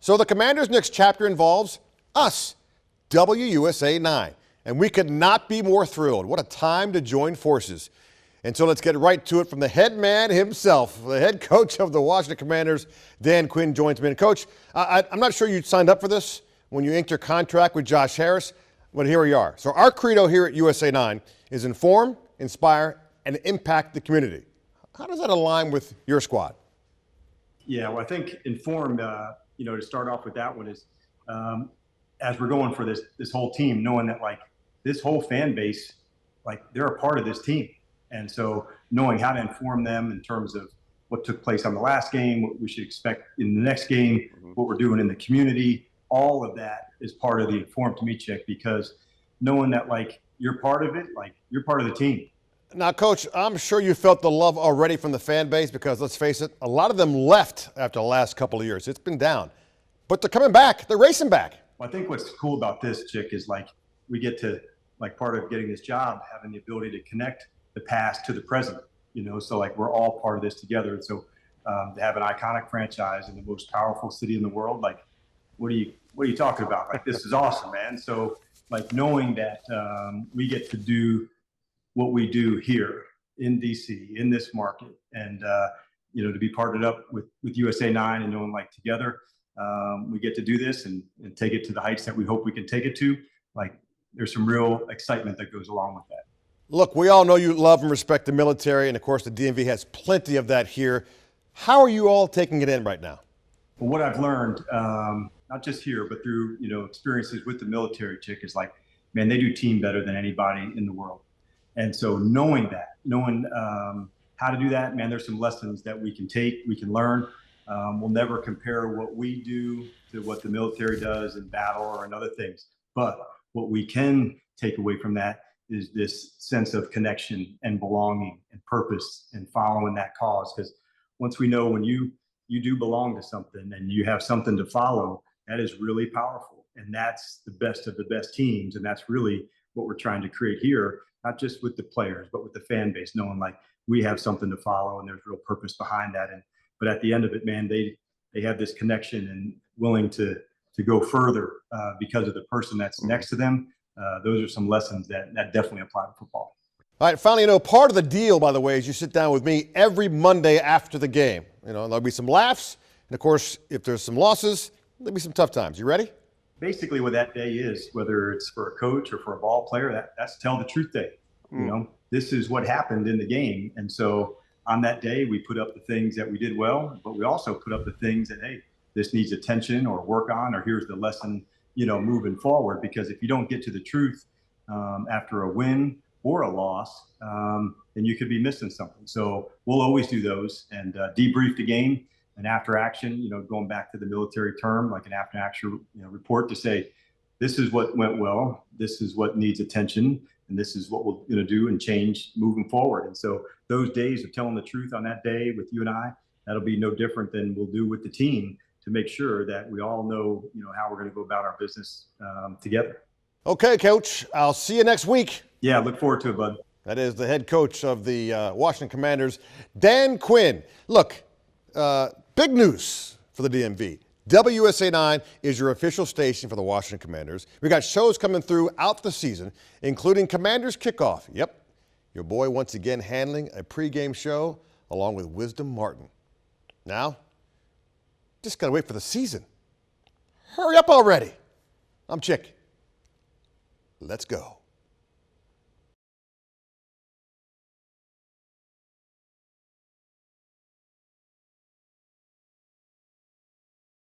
So the Commanders' next chapter involves us, WUSA9. And we could not be more thrilled. What a time to join forces. And so let's get right to it from the head man himself, the head coach of the Washington Commanders, Dan Quinn, joins me. And Coach, I'm not sure you signed up for this when you inked your contract with Josh Harris, but here we are. So our credo here at USA9 is inform, inspire, and impact the community. How does that align with your squad? Yeah, well, I think informed, to start off with that one is as we're going for this whole team, knowing that like this whole fan base, like they're a part of this team. And so knowing how to inform them in terms of what took place on the last game, what we should expect in the next game, what we're doing in the community, all of that is part of the inform to me check, because knowing that like you're part of it, like you're part of the team. Now, Coach, I'm sure you felt the love already from the fan base because, let's face it, a lot of them left after the last couple of years. It's been down. But they're coming back. They're racing back. Well, I think what's cool about this, Chick, is like we get to, like part of getting this job, having the ability to connect the past to the present, so like we're all part of this together. And so to have an iconic franchise in the most powerful city in the world, like what are you talking about? Like, this is awesome, man. So like knowing that we get to do what we do here in DC, in this market, and to be partnered up with USA9 and knowing like together we get to do this and take it to the heights that we hope we can take it to. Like there's some real excitement that goes along with that. Look, we all know you love and respect the military, and of course the DMV has plenty of that here. How are you all taking it in right now? Well, what I've learned, not just here, but through experiences with the military, Chick, is like, man, they do team better than anybody in the world. And so knowing how to do that, man, there's some lessons that we can take, we can learn. We'll never compare what we do to what the military does in battle or in other things. But what we can take away from that is this sense of connection and belonging and purpose and following that cause. Because once we know when you do belong to something and you have something to follow, that is really powerful. And that's the best of the best teams. And that's really what we're trying to create here, not just with the players, but with the fan base, knowing like we have something to follow and there's real purpose behind that. But at the end of it, man, they have this connection and willing to go further because of the person that's next to them. Those are some lessons that definitely apply to football. All right, finally, part of the deal, by the way, is you sit down with me every Monday after the game. There'll be some laughs. And of course, if there's some losses, there'll be some tough times. You ready? Basically what that day is, whether it's for a coach or for a ball player, that's tell the truth day. This is what happened in the game. And so on that day, we put up the things that we did well, but we also put up the things that, hey, this needs attention or work on, or here's the lesson, moving forward. Because if you don't get to the truth after a win or a loss, then you could be missing something. So we'll always do those and debrief the game. And after action, going back to the military term, like an after action report to say, this is what went well, this is what needs attention, and this is what we're going to do and change moving forward. And so those days of telling the truth on that day with you and I, that'll be no different than we'll do with the team to make sure that we all know, how we're going to go about our business together. Okay, Coach, I'll see you next week. Yeah, look forward to it, bud. That is the head coach of the Washington Commanders, Dan Quinn. Look, big news for the DMV. WUSA9 is your official station for the Washington Commanders. We got shows coming throughout the season, including Commanders Kickoff. Yep, your boy once again handling a pregame show along with Wisdom Martin. Now, just got to wait for the season. Hurry up already. I'm Chick. Let's go.